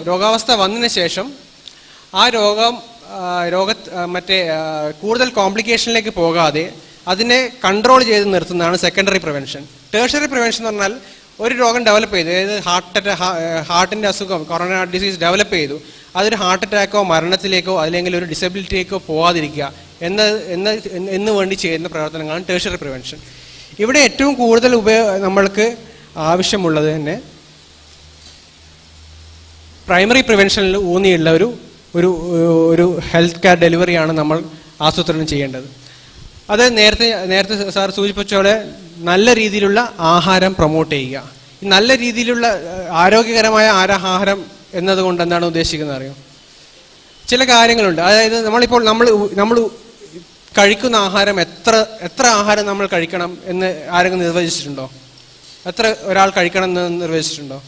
രോഗാവസ്ഥ വന്നതിന് ശേഷം ആ കൂടുതൽ കോംപ്ലിക്കേഷനിലേക്ക് പോകാതെ അതിനെ കൺട്രോൾ ചെയ്ത് നിർത്തുന്നതാണ് സെക്കൻഡറി പ്രിവെൻഷൻ. ടേഴ്സറി പ്രിവെൻഷൻ എന്ന് പറഞ്ഞാൽ ഒരു രോഗം ഡെവലപ്പ് ചെയ്തു, അതായത് ഹാർട്ടിൻ്റെ അസുഖം, കൊറോണ ഡിസീസ് ഡെവലപ്പ് ചെയ്തു, അതൊരു ഹാർട്ട് അറ്റാക്കോ മരണത്തിലേക്കോ അല്ലെങ്കിൽ ഒരു ഡിസബിലിറ്റിയിലേക്കോ പോകാതിരിക്കുക എന്ന് വേണ്ടി ചെയ്യുന്ന പ്രവർത്തനങ്ങളാണ് ടേഴ്സറി പ്രിവെൻഷൻ. ഇവിടെ ഏറ്റവും കൂടുതൽ നമ്മൾക്ക് ആവശ്യമുള്ളത് തന്നെ പ്രൈമറി പ്രിവെൻഷനിൽ ഊന്നിയുള്ള ഒരു ഹെൽത്ത് കെയർ ഡെലിവറിയാണ് നമ്മൾ ആസൂത്രണം ചെയ്യേണ്ടത്. അത് നേരത്തെ സാർ സൂചിപ്പിച്ച പോലെ നല്ല രീതിയിലുള്ള ആഹാരം പ്രൊമോട്ട് ചെയ്യുക. നല്ല രീതിയിലുള്ള ആരോഗ്യകരമായ ആഹാരം എന്നതുകൊണ്ട് എന്താണ് ഉദ്ദേശിക്കുന്നത് അറിയോ? ചില കാര്യങ്ങളുണ്ട്. അതായത് നമ്മൾ കഴിക്കുന്ന ആഹാരം എത്ര ആഹാരം നമ്മൾ കഴിക്കണം എന്ന് ആരെങ്കിലും നിർവചിച്ചിട്ടുണ്ടോ? എത്ര ഒരാൾ കഴിക്കണം എന്ന് നിർവചിച്ചിട്ടുണ്ടോ?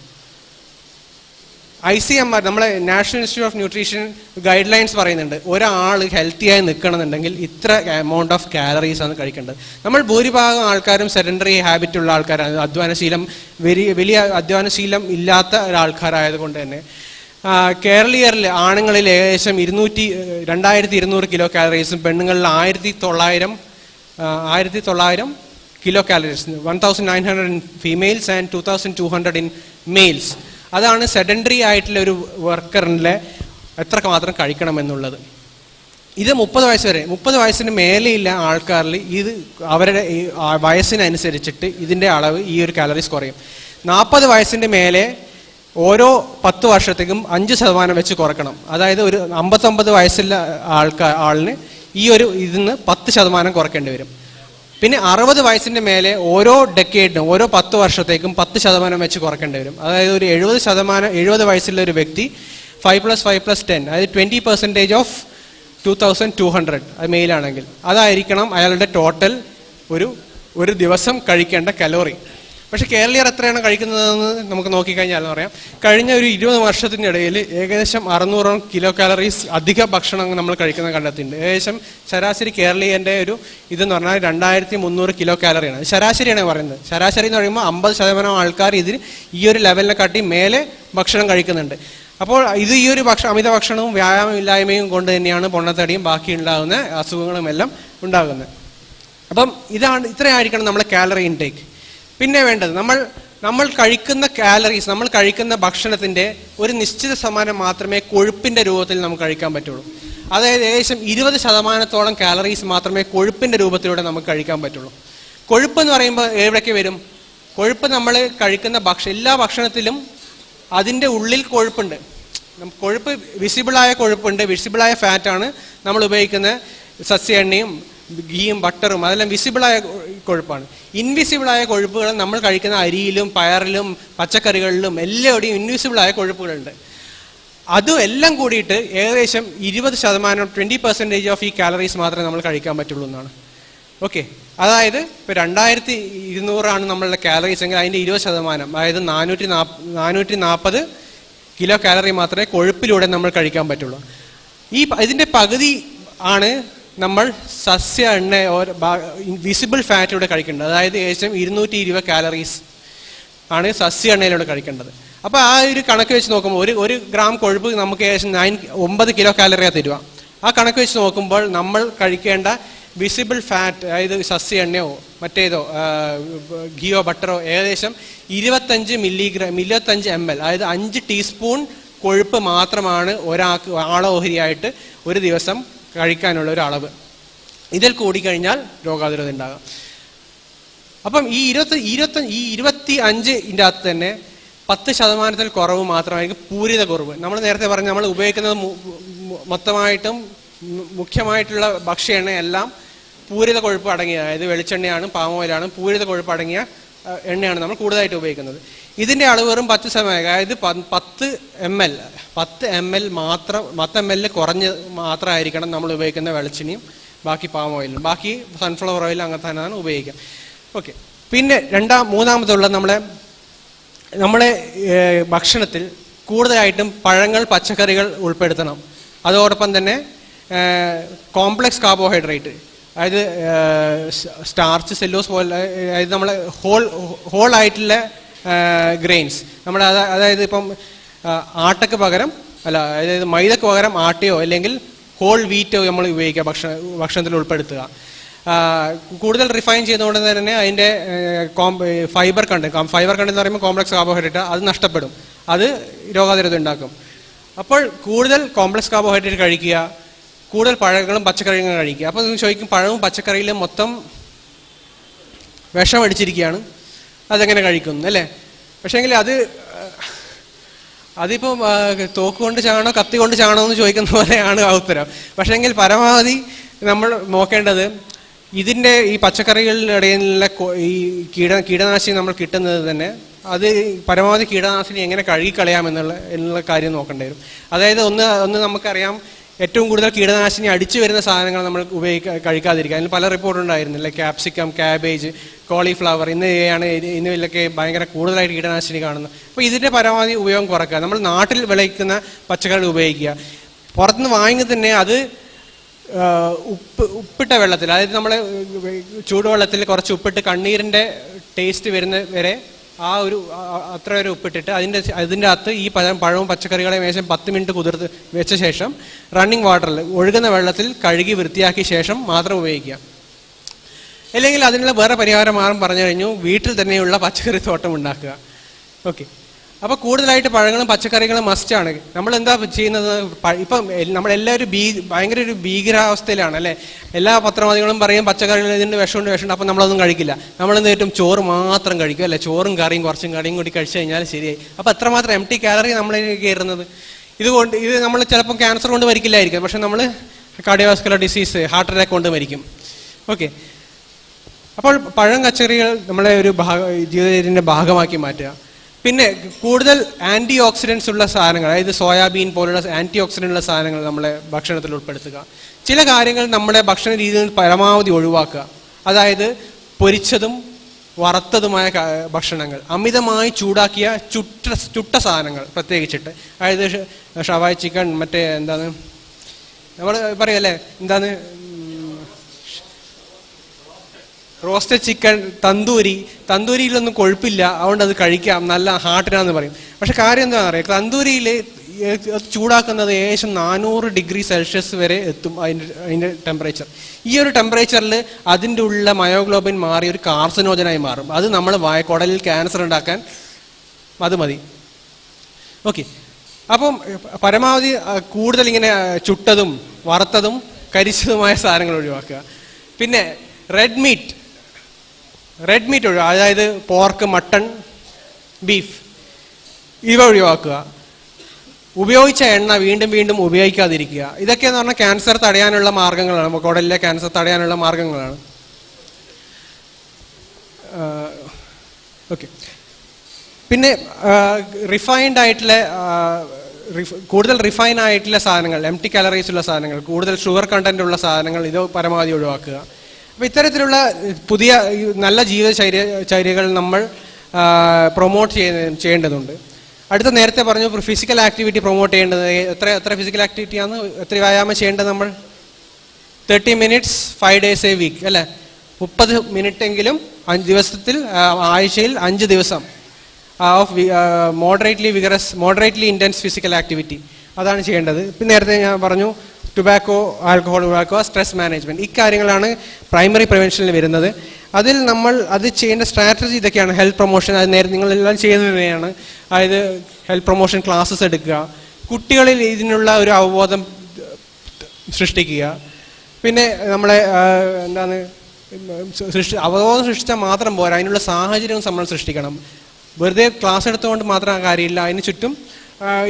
ICMR, നമ്മളെ national institute of nutrition guide lines പറയുന്നുണ്ട്, ഒരാൾ ഹെൽത്തിയായി നിൽക്കണമെന്നുണ്ടെങ്കിൽ ഇത്ര എമൗണ്ട് ഓഫ് കാലറീസ് ആണ് കഴിക്കേണ്ടത്. നമ്മൾ ഭൂരിഭാഗം ആൾക്കാരും സെഡൻഡറി ഹാബിറ്റുള്ള ആൾക്കാരാണ്, വലിയ അധ്വാനശീലം ഇല്ലാത്ത ഒരാൾക്കാരായതുകൊണ്ട് തന്നെ കേരളീയരിൽ ആണുങ്ങളിൽ ഏകദേശം 2200 കിലോ കാലറീസും പെണ്ണുങ്ങളിൽ 1900 kilo calories, 1900 in females and 2200 in males. അതാണ് സെഡൻഡറി ആയിട്ടുള്ള ഒരു വർക്കറിൻ്റെ എത്ര മാത്രം കഴിക്കണം എന്നുള്ളത്. ഇത് 30 വയസ്സ് വരെ, 30 വയസ്സിന് മേലെയുള്ള ആൾക്കാരിൽ ഇത് അവരുടെ വയസ്സിനനുസരിച്ചിട്ട് ഇതിൻ്റെ അളവ് ഈ ഒരു കാലറീസ് കുറയും. 40 വയസ്സിൻ്റെ മേലെ ഓരോ 10 വർഷത്തേക്കും 5% വെച്ച് കുറക്കണം. അതായത് ഒരു 59 വയസ്സുള്ള ആളിന് ഈ ഒരു ഇതിന്ന് 10% കുറയ്ക്കേണ്ടി വരും. പിന്നെ 60 വയസ്സിൻ്റെ മേലെ ഓരോ ഡെക്കേഡിനും ഓരോ 10 വർഷത്തേക്കും 10% വെച്ച് കുറയ്ക്കേണ്ടി വരും. അതായത് ഒരു 70 വയസ്സുള്ള ഒരു വ്യക്തി 5+5+10 അതായത് 20% ഓഫ് 2200 അത് മെയിലാണെങ്കിൽ അതായിരിക്കണം അയാളുടെ ടോട്ടൽ ഒരു ദിവസം കഴിക്കേണ്ട കലോറി. പക്ഷേ കേരളീയർ എത്രയാണ് കഴിക്കുന്നതെന്ന് നമുക്ക് നോക്കിക്കഴിഞ്ഞാൽ പറയാം. കഴിഞ്ഞ ഒരു 20 വർഷത്തിനിടയിൽ ഏകദേശം 600 കിലോ കാലറീസ് അധിക ഭക്ഷണം നമ്മൾ കഴിക്കുന്നത് കണ്ടെത്തിയിട്ടുണ്ട്. ഏകദേശം ശരാശരി കേരളീയൻ്റെ ഒരു ഇതെന്ന് പറഞ്ഞാൽ 2300 കിലോ കാലറിയാണ്. ശരാശരിയാണ് പറയുന്നത്. ശരാശരി എന്ന് പറയുമ്പോൾ 50% ആൾക്കാർ ഇതിന് ഈ ഒരു ലെവലിനെ കാട്ടി മേലെ ഭക്ഷണം കഴിക്കുന്നുണ്ട്. അപ്പോൾ ഇത് ഈ ഒരു അമിത ഭക്ഷണവും വ്യായാമമില്ലായ്മയും കൊണ്ട് തന്നെയാണ് പൊണ്ണത്തടിയും ബാക്കി ഉണ്ടാകുന്ന അസുഖങ്ങളും എല്ലാം ഉണ്ടാകുന്നത്. അപ്പം ഇത്രയായിരിക്കണം നമ്മുടെ കാലറി ഇൻടേക്ക്. പിന്നെ വേണ്ടത് നമ്മൾ കഴിക്കുന്ന കാലറീസ്, നമ്മൾ കഴിക്കുന്ന ഭക്ഷണത്തിൻ്റെ ഒരു നിശ്ചിത ശതമാനം മാത്രമേ കൊഴുപ്പിൻ്റെ രൂപത്തിൽ നമുക്ക് കഴിക്കാൻ പറ്റുള്ളൂ. അതായത് ഏകദേശം 20% കാലറീസ് മാത്രമേ കൊഴുപ്പിൻ്റെ രൂപത്തിലൂടെ നമുക്ക് കഴിക്കാൻ പറ്റുള്ളൂ. കൊഴുപ്പ് എന്ന് പറയുമ്പോൾ എവിടേക്ക് വരും? കൊഴുപ്പ് നമ്മൾ കഴിക്കുന്ന എല്ലാ ഭക്ഷണത്തിലും അതിൻ്റെ ഉള്ളിൽ കൊഴുപ്പുണ്ട്. കൊഴുപ്പ് വിസിബിളായ കൊഴുപ്പുണ്ട്, വിസിബിളായ ഫാറ്റാണ് നമ്മൾ ഉപയോഗിക്കുന്ന സസ്യ എണ്ണയും ഗീയും ബട്ടറും അതെല്ലാം വിസിബിളായ കൊഴുപ്പാണ്. ഇൻവിസിബിളായ കൊഴുപ്പുകൾ നമ്മൾ കഴിക്കുന്ന അരിയിലും പയറിലും പച്ചക്കറികളിലും എല്ലാവിടെയും ഇൻവിസിബിളായ കൊഴുപ്പുകളുണ്ട്. അതും എല്ലാം കൂടിയിട്ട് ഏകദേശം 20% 20% ഓഫ് ഈ കാലറീസ് മാത്രമേ നമ്മൾ കഴിക്കാൻ പറ്റുള്ളൂ എന്നാണ്. ഓക്കെ, അതായത് ഇപ്പോൾ 2200 നമ്മളുടെ കാലറീസ് എങ്കിൽ അതിൻ്റെ 20%, അതായത് 440 കിലോ കാലറി മാത്രമേ കൊഴുപ്പിലൂടെ നമ്മൾ കഴിക്കാൻ പറ്റുള്ളൂ. ഇതിൻ്റെ പകുതി ആണ് നമ്മൾ സസ്യ എണ്ണ വിസിബിൾ ഫാറ്റിലൂടെ കഴിക്കേണ്ടത്. അതായത് ഏകദേശം 220 കാലറീസ് ആണ് സസ്യ എണ്ണയിലൂടെ കഴിക്കേണ്ടത്. അപ്പോൾ ആ ഒരു കണക്ക് വെച്ച് നോക്കുമ്പോൾ ഒരു ഗ്രാം കൊഴുപ്പ് നമുക്ക് ഏകദേശം 9 കിലോ കാലറിയാണ് തരിക. ആ കണക്ക് വെച്ച് നോക്കുമ്പോൾ നമ്മൾ കഴിക്കേണ്ട വിസിബിൾ ഫാറ്റ്, അതായത് സസ്യ എണ്ണയോ മറ്റേതോ ഗീയോ ബട്ടറോ ഏകദേശം 25 ml, അതായത് 5 ടീസ്പൂൺ കൊഴുപ്പ് മാത്രമാണ് ഒരാൾക്ക് ആളോഹരിയായിട്ട് ഒരു ദിവസം കഴിക്കാനുള്ള ഒരു അളവ്. ഇതിൽ കൂടിക്കഴിഞ്ഞാൽ രോഗാതുരത ഉണ്ടാകാം. അപ്പം ഈ 25ൻ്റെ അകത്ത് തന്നെ 10% കുറവ് മാത്രമായിരിക്കും പൂരിത കുറവ്. നമ്മൾ നേരത്തെ പറഞ്ഞ നമ്മൾ ഉപയോഗിക്കുന്നത് മൊത്തമായിട്ടും മുഖ്യമായിട്ടുള്ള ഭക്ഷ്യ എണ്ണയെല്ലാം പൂരിത കൊഴുപ്പ് അടങ്ങിയ, അതായത് വെളിച്ചെണ്ണയാണ്, പാം ഓയിലാണ്, പൂരിത കൊഴുപ്പ് അടങ്ങിയ എണ്ണയാണ് നമ്മൾ കൂടുതലായിട്ട് ഉപയോഗിക്കുന്നത്. ഇതിൻ്റെ അളവ് വെറും 10%, അതായത് 10 ml മാത്രം, 10 ml കുറഞ്ഞ് മാത്രമായിരിക്കണം നമ്മൾ ഉപയോഗിക്കുന്ന വെളിച്ചെണ്ണയും ബാക്കി പാം ഓയിലും. ബാക്കി സൺഫ്ലവർ ഓയിൽ അങ്ങനെ തന്നെയാണ് ഉപയോഗിക്കുക. ഓക്കെ, പിന്നെ മൂന്നാമതുള്ള നമ്മളെ ഭക്ഷണത്തിൽ കൂടുതലായിട്ടും പഴങ്ങൾ, പച്ചക്കറികൾ ഉൾപ്പെടുത്തണം. അതോടൊപ്പം തന്നെ കോംപ്ലക്സ് കാർബോഹൈഡ്രേറ്റ്, അതായത് സ്റ്റാർച്ച്, സെല്ലോസ് പോലെ, അതായത് നമ്മളെ ഹോൾ ആയിട്ടുള്ള ഗ്രെയിൻസ്, അതായത് ഇപ്പം ആട്ടയ്ക്ക് പകരം അതായത് മൈദക്ക് പകരം ആട്ടയോ അല്ലെങ്കിൽ ഹോൾ വീറ്റോ നമ്മൾ ഉപയോഗിക്കുക, ഭക്ഷണത്തിൽ ഉൾപ്പെടുത്തുക. കൂടുതൽ റിഫൈൻ ചെയ്യുന്നതുകൊണ്ട് തന്നെ അതിൻ്റെ ഫൈബർ കണ്ടന്റ് എന്ന് പറയുമ്പോൾ കോംപ്ലക്സ് കാർബോഹൈഡ്രേറ്റ് അത് നഷ്ടപ്പെടും, അത് രോഗാതുരത ഉണ്ടാക്കും. അപ്പോൾ കൂടുതൽ കോംപ്ലക്സ് കാർബോഹൈഡ്രേറ്റ് കഴിക്കുക, കൂടുതൽ പഴങ്ങളും പച്ചക്കറികളും കഴിക്കുക. അപ്പോൾ നിങ്ങൾ ചോദിക്കും, പഴവും പച്ചക്കറിയിലും മൊത്തം വിഷം അടിച്ചിരിക്കുകയാണ്, അതെങ്ങനെ കഴിക്കുന്നു അല്ലേ? പക്ഷേങ്കിൽ അതിപ്പോൾ തോക്ക് കൊണ്ട് ചാണോ കത്തി കൊണ്ട് ചാണോ എന്ന് ചോദിക്കുന്ന പോലെയാണ് ആ ഉത്തരം. പക്ഷേങ്കിൽ പരമാവധി നമ്മൾ നോക്കേണ്ടത് ഇതിൻ്റെ ഈ പച്ചക്കറികളുടെ ഇടയിലുള്ള ഈ കീടനാശിനി നമ്മൾ കിട്ടുന്നത് തന്നെ അത് പരമാവധി കീടനാശിനി എങ്ങനെ കഴുകിക്കളയാമെന്നുള്ള കാര്യം നോക്കേണ്ടി വരും. അതായത് ഒന്ന് നമുക്കറിയാം, ഏറ്റവും കൂടുതൽ കീടനാശിനി അടിച്ചു വരുന്ന സാധനങ്ങൾ നമ്മൾ കഴിക്കാതിരിക്കുക. അതിൽ പല റിപ്പോർട്ടുണ്ടായിരുന്നില്ല, ക്യാപ്സിക്കം, ക്യാബേജ്, കോളിഫ്ലവർ ഇന്നിവയിലൊക്കെ ഭയങ്കര കൂടുതലായിട്ട് കീടനാശിനി കാണുന്നു. അപ്പോൾ ഇതിൻ്റെ പരമാവധി ഉപയോഗം കുറയ്ക്കുക. നമ്മൾ നാട്ടിൽ വിളയിക്കുന്ന പച്ചക്കറി ഉപയോഗിക്കുക. പുറത്തുനിന്ന് വാങ്ങി തന്നെ അത് ഉപ്പിട്ട വെള്ളത്തിൽ, അതായത് നമ്മൾ ചൂടുവെള്ളത്തിൽ കുറച്ച് ഉപ്പിട്ട് കണ്ണീരിൻ്റെ ടേസ്റ്റ് വരുന്ന വരെ അത്ര വരെ ഉപ്പിട്ടിട്ട് അതിൻ്റെ അകത്ത് ഈ പഴവും പച്ചക്കറികളെയും ഏകദേശം 10 മിനിറ്റ് കുതിർത്ത് വെച്ച ശേഷം റണ്ണിങ് വാട്ടറിൽ ഒഴുകുന്ന വെള്ളത്തിൽ കഴുകി വൃത്തിയാക്കിയ ശേഷം മാത്രം ഉപയോഗിക്കുക. അല്ലെങ്കിൽ അതിനുള്ള വേറെ പരിഹാര മാർഗം പറഞ്ഞു കഴിഞ്ഞു, വീട്ടിൽ തന്നെയുള്ള പച്ചക്കറി തോട്ടം ഉണ്ടാക്കുക. ഓക്കെ, അപ്പോൾ കൂടുതലായിട്ട് പഴങ്ങളും പച്ചക്കറികളും മസ്റ്റാണ്. നമ്മളെന്താ ചെയ്യുന്നത്? ഇപ്പം നമ്മളെല്ലാവരും ഭയങ്കര ഒരു ഭീകരാവസ്ഥയിലാണ് അല്ലേ? എല്ലാ പത്രമാധ്യമങ്ങളും പറയും പച്ചക്കറികൾ ഇതിൻ്റെ വിഷമുണ്ട്. അപ്പോൾ നമ്മളൊന്നും കഴിക്കില്ല. നമ്മളെന്ത് ഏറ്റവും ചോറ് മാത്രം കഴിക്കും അല്ലേ? ചോറും കറിയും കുറച്ചും കറിയും കൂടി കഴിച്ചു കഴിഞ്ഞാൽ ശരിയായി. അപ്പോൾ എത്രമാത്രം എംപ്റ്റി കാലറി നമ്മളിലേക്ക് കയറുന്നത്. ഇത് നമ്മൾ ചിലപ്പോൾ ക്യാൻസർ കൊണ്ട് മരിക്കില്ലായിരിക്കും, പക്ഷെ നമ്മൾ കാർഡിയോവാസ്കുലർ ഡിസീസ്, ഹാർട്ട് അറ്റാക്ക് കൊണ്ട് മരിക്കും. ഓക്കെ, അപ്പോൾ പഴം പച്ചക്കറികൾ നമ്മളെ ഒരു ജീവിതത്തിൻ്റെ ഭാഗമാക്കി മാറ്റുക. പിന്നെ കൂടുതൽ ആൻറ്റി ഓക്സിഡൻസ് ഉള്ള സാധനങ്ങൾ, അതായത് സോയാബീൻ പോലുള്ള ആൻറ്റി ഓക്സിഡൻ്റ് ഉള്ള സാധനങ്ങൾ നമ്മളെ ഭക്ഷണത്തിൽ ഉൾപ്പെടുത്തുക. ചില കാര്യങ്ങൾ നമ്മുടെ ഭക്ഷണ രീതിയിൽ പരമാവധി ഒഴിവാക്കുക. അതായത് പൊരിച്ചതും വറുത്തതുമായ ഭക്ഷണങ്ങൾ, അമിതമായി ചൂടാക്കിയ ചുട്ട സാധനങ്ങൾ പ്രത്യേകിച്ചിട്ട്, അതായത് ഷവായ് ചിക്കൻ, മറ്റേ എന്താണ് നമ്മൾ പറയല്ലേ, എന്താണ് റോസ്റ്റഡ് ചിക്കൻ, തന്തൂരിയിലൊന്നും കൊഴുപ്പില്ല, അതുകൊണ്ട് അത് കഴിക്കാം, നല്ല ഹാർട്ടിനാന്ന് പറയും. പക്ഷെ കാര്യം എന്താണെന്ന് അറിയാം, തന്തൂരിയിൽ ചൂടാക്കുന്നത് ഏകദേശം 400 ഡിഗ്രി സെൽഷ്യസ് വരെ എത്തും അതിൻ്റെ ടെമ്പറേച്ചർ. ഈ ഒരു ടെമ്പറേച്ചറിൽ അതിൻ്റെ ഉള്ള മയോഗ്ലോബിൻ മാറി ഒരു കാർസിനോജനായി മാറും. അത് നമ്മൾ കുടലിൽ ക്യാൻസർ ഉണ്ടാക്കാൻ അത് മതി. ഓക്കെ, അപ്പം പരമാവധി കൂടുതൽ ഇങ്ങനെ ചുട്ടതും വറുത്തതും കരിച്ചതുമായ സാധനങ്ങൾ ഒഴിവാക്കുക. പിന്നെ റെഡ് മീറ്റ് ഒഴിവാക്കുക, അതായത് പോർക്ക്, മട്ടൺ, ബീഫ് ഇവ ഒഴിവാക്കുക. ഉപയോഗിച്ച എണ്ണ വീണ്ടും വീണ്ടും ഉപയോഗിക്കാതിരിക്കുക. ഇതൊക്കെയെന്ന് പറഞ്ഞാൽ ക്യാൻസർ തടയാനുള്ള മാർഗങ്ങളാണ്, കുടലിലെ ക്യാൻസർ തടയാനുള്ള മാർഗങ്ങളാണ്. ഓക്കെ, പിന്നെ റിഫൈൻഡ് ആയിട്ടുള്ള കൂടുതൽ റിഫൈൻ ആയിട്ടുള്ള സാധനങ്ങൾ, എംപ്റ്റി കാലറീസ് ഉള്ള സാധനങ്ങൾ, കൂടുതൽ ഷുഗർ കണ്ടന്റ് ഉള്ള സാധനങ്ങൾ ഇത് പരമാവധി ഒഴിവാക്കുക. അപ്പോൾ ഇത്തരത്തിലുള്ള പുതിയ നല്ല ജീവിതചര്യകൾ നമ്മൾ പ്രൊമോട്ട് ചെയ്യേണ്ടതുണ്ട്. അടുത്ത നേരത്തെ പറഞ്ഞു ഫിസിക്കൽ ആക്ടിവിറ്റി പ്രൊമോട്ട് ചെയ്യേണ്ടത്. എത്ര ഫിസിക്കൽ ആക്ടിവിറ്റിയാണ്, എത്ര വ്യായാമം ചെയ്യേണ്ടത് നമ്മൾ? 30 minutes 5 days a week അല്ലേ? 30 മിനിറ്റ് എങ്കിലും ദിവസത്തിൽ, ആഴ്ചയിൽ 5 ദിവസം of moderately intense physical activity, അതാണ് ചെയ്യേണ്ടത്. പിന്നെ നേരത്തെ ഞാൻ പറഞ്ഞു ടുബാക്കോ, ആൽക്കഹോൾ ഒഴിവാക്കുക, സ്ട്രെസ് മാനേജ്മെൻറ്റ്, ഇക്കാര്യങ്ങളാണ് പ്രൈമറി പ്രിവെൻഷനിൽ വരുന്നത്. അതിൽ നമ്മൾ അത് ചെയ്യേണ്ട സ്ട്രാറ്റജി ഇതൊക്കെയാണ്. ഹെൽത്ത് പ്രൊമോഷൻ, അത് നേരെ നിങ്ങളെല്ലാം ചെയ്യുന്നത് തന്നെയാണ്. അതായത് ഹെൽത്ത് പ്രൊമോഷൻ ക്ലാസ്സസ് എടുക്കുക, കുട്ടികളിൽ ഇതിനുള്ള ഒരു അവബോധം സൃഷ്ടിക്കുക. പിന്നെ നമ്മളെ അവബോധം സൃഷ്ടിച്ചാൽ മാത്രം പോരാ, അതിനുള്ള സാഹചര്യവും നമ്മൾ സൃഷ്ടിക്കണം. വെറുതെ ക്ലാസ് എടുത്തുകൊണ്ട് മാത്രം കാര്യമില്ല, അതിന് ചുറ്റും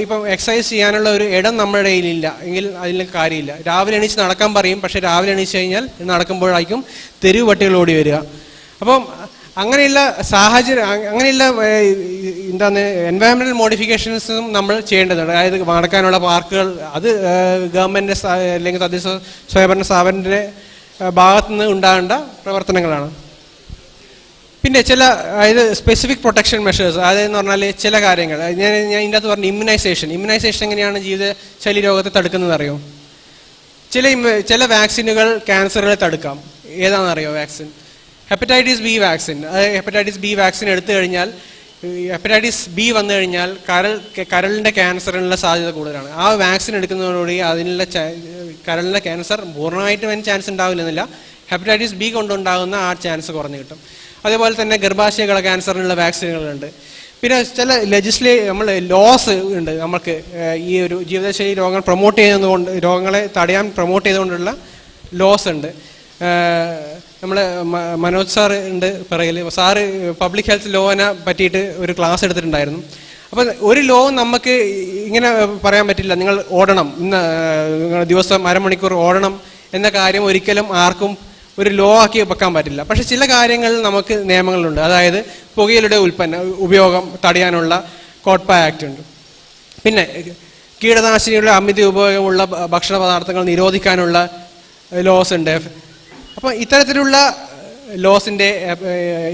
ഇപ്പം എക്സസൈസ് ചെയ്യാനുള്ള ഒരു ഇടം നമ്മുടെ ഇടയിലില്ല എങ്കിൽ അതിൽ കാര്യമില്ല. രാവിലെ എണീച്ച് നടക്കാൻ പറയും, പക്ഷേ രാവിലെ എണീച്ച് കഴിഞ്ഞാൽ നടക്കുമ്പോഴായിരിക്കും തെരുവ് പട്ടികൾ ഓടി വരിക. അപ്പം അങ്ങനെയുള്ള സാഹചര്യം, അങ്ങനെയുള്ള എൻവയറമെന്റൽ മോഡിഫിക്കേഷൻസും നമ്മൾ ചെയ്യേണ്ടതുണ്ട്. അതായത് നടക്കാനുള്ള പാർക്കുകൾ, അത് ഗവൺമെൻറ് അല്ലെങ്കിൽ തദ്ദേശ സ്വയംഭരണ സ്ഥാപനത്തിൻ്റെ ഭാഗത്തുനിന്ന് ഉണ്ടാകേണ്ട പ്രവർത്തനങ്ങളാണ്. പിന്നെ അതായത് സ്പെസിഫിക് പ്രൊട്ടക്ഷൻ മെഷേഴ്സ്, അതെന്ന് പറഞ്ഞാൽ ചില കാര്യങ്ങൾ ഞാൻ ഇതിൻ്റെ അകത്ത് പറഞ്ഞു. ഇമ്മ്യൂണൈസേഷൻ എങ്ങനെയാണ് ജീവിതശൈലി രോഗത്തെ തടുക്കുന്നത് അറിയോ? ചില വാക്സിനുകൾ ക്യാൻസറുകളെ തടുക്കാം. ഏതാണെന്നറിയോ vaccine? Hepatitis B vaccine. Hepatitis B vaccine എടുത്തു കഴിഞ്ഞാൽ, ഹെപ്പറ്റൈറ്റിസ് ബി വന്നു കഴിഞ്ഞാൽ കരളിൻ്റെ ക്യാൻസറിനുള്ള സാധ്യത കൂടുതലാണ്. ആ വാക്സിൻ എടുക്കുന്നതോടുകൂടി അതിനുള്ള കരളിൻ്റെ ക്യാൻസർ പൂർണ്ണമായിട്ടും അതിന് ചാൻസ് ഉണ്ടാവില്ലെന്നില്ല, ഹെപ്പറ്റൈറ്റിസ് ബി കൊണ്ടുണ്ടാകുന്ന ആ ചാൻസ് കുറഞ്ഞു കിട്ടും. അതേപോലെ തന്നെ ഗർഭാശയകള ക്യാൻസറിനുള്ള വാക്സിനുകളുണ്ട്. പിന്നെ ചില നമ്മൾ ലോസ് ഉണ്ട്. നമുക്ക് ഈ ഒരു ജീവിതശൈലി രോഗങ്ങൾ പ്രൊമോട്ട് ചെയ്യുന്നതുകൊണ്ട്, രോഗങ്ങളെ തടയാൻ പ്രൊമോട്ട് ചെയ്തുകൊണ്ടുള്ള ലോസ് ഉണ്ട്. നമ്മൾ മനോജ് സാർ ഉണ്ട് പിറകിൽ. സാറ് പബ്ലിക് ഹെൽത്ത് ലോനെ പറ്റിയിട്ട് ഒരു ക്ലാസ് എടുത്തിട്ടുണ്ടായിരുന്നു. അപ്പോൾ ഒരു ലോ നമുക്ക് ഇങ്ങനെ പറയാൻ പറ്റില്ല, നിങ്ങൾ ഓടണം, ഇന്ന് ദിവസം അരമണിക്കൂർ ഓടണം എന്ന കാര്യം ഒരിക്കലും ആർക്കും ഒരു ലോ ആക്കി വെക്കാൻ പറ്റില്ല. പക്ഷെ ചില കാര്യങ്ങളിൽ നമുക്ക് നിയമങ്ങളുണ്ട്. അതായത് പുകയിലയുടെ ഉപയോഗം തടയാനുള്ള കോട്ട്പ ആക്ട് ഉണ്ട്. പിന്നെ കീടനാശിനികളുടെ അമിത ഉപയോഗമുള്ള ഭക്ഷണ പദാർത്ഥങ്ങൾ നിരോധിക്കാനുള്ള ലോസ് ഉണ്ട്. അപ്പോൾ ഇത്തരത്തിലുള്ള ലോസിൻ്റെ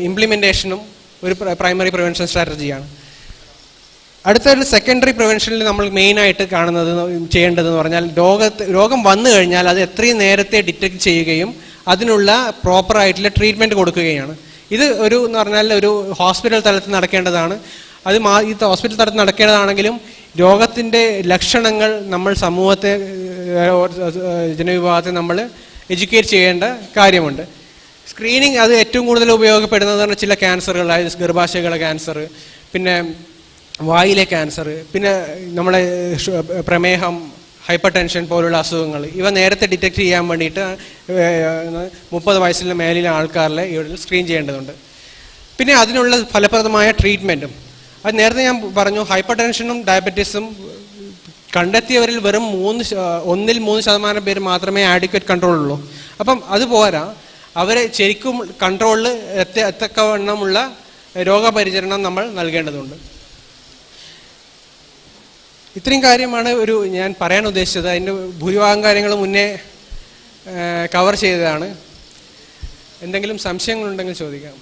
ഇംപ്ലിമെൻറ്റേഷനും ഒരു പ്രൈമറി പ്രിവെൻഷൻ സ്ട്രാറ്റജിയാണ്. അടുത്തൊരു സെക്കൻഡറി പ്രിവെൻഷനിൽ നമ്മൾ മെയിനായിട്ട് ചെയ്യേണ്ടതെന്ന് പറഞ്ഞാൽ, രോഗം വന്നു കഴിഞ്ഞാൽ അത് എത്രയും നേരത്തെ ഡിറ്റക്ട് ചെയ്യുകയും അതിനുള്ള പ്രോപ്പറായിട്ടുള്ള ട്രീറ്റ്മെൻറ്റ് കൊടുക്കുകയാണ്. ഇത് എന്ന് പറഞ്ഞാൽ ഒരു ഹോസ്പിറ്റൽ തലത്തിൽ നടക്കേണ്ടതാണ്. അത് ഈ ഹോസ്പിറ്റൽ തലത്തിൽ നടക്കേണ്ടതാണെങ്കിലും രോഗത്തിൻ്റെ ലക്ഷണങ്ങൾ നമ്മൾ സമൂഹത്തെ, ജനവിഭാഗത്തെ നമ്മൾ എഡ്യൂക്കേറ്റ് ചെയ്യേണ്ട കാര്യമുണ്ട്. സ്ക്രീനിങ് അത് ഏറ്റവും കൂടുതൽ ഉപയോഗപ്പെടുന്നത് ചില ക്യാൻസറുകൾ, അതായത് ഗർഭാശയകള ക്യാൻസർ, പിന്നെ വായിലെ ക്യാൻസർ, പിന്നെ നമ്മളെ പ്രമേഹം, ഹൈപ്പർ ടെൻഷൻ പോലുള്ള അസുഖങ്ങൾ, ഇവ നേരത്തെ ഡിറ്റക്ട് ചെയ്യാൻ വേണ്ടിയിട്ട് 30 വയസ്സിന് മേലിലെ ആൾക്കാരിലെ ഇവിടെ സ്ക്രീൻ ചെയ്യേണ്ടതുണ്ട്. പിന്നെ അതിനുള്ള ഫലപ്രദമായ ട്രീറ്റ്മെൻറ്റും. അത് നേരത്തെ ഞാൻ പറഞ്ഞു, ഹൈപ്പർ ടെൻഷനും ഡയബറ്റീസും കണ്ടെത്തിയവരിൽ വെറും 1-3% പേര് മാത്രമേ ആഡിക്വേറ്റ് കൺട്രോൾ ഉള്ളൂ. അപ്പം അത് പോരാ, അവരെ ശരിക്കും കൺട്രോളിൽ എത്തക്കവണ്ണമുള്ള രോഗപരിചരണം നമ്മൾ നൽകേണ്ടതുണ്ട്. ഇത്രയും കാര്യമാണ് ഞാൻ പറയാൻ ഉദ്ദേശിച്ചത്. അതിൻ്റെ ഭൂരിഭാഗം കാര്യങ്ങൾ മുന്നേ കവർ ചെയ്തതാണ്. എന്തെങ്കിലും സംശയങ്ങളുണ്ടെങ്കിൽ ചോദിക്കാം.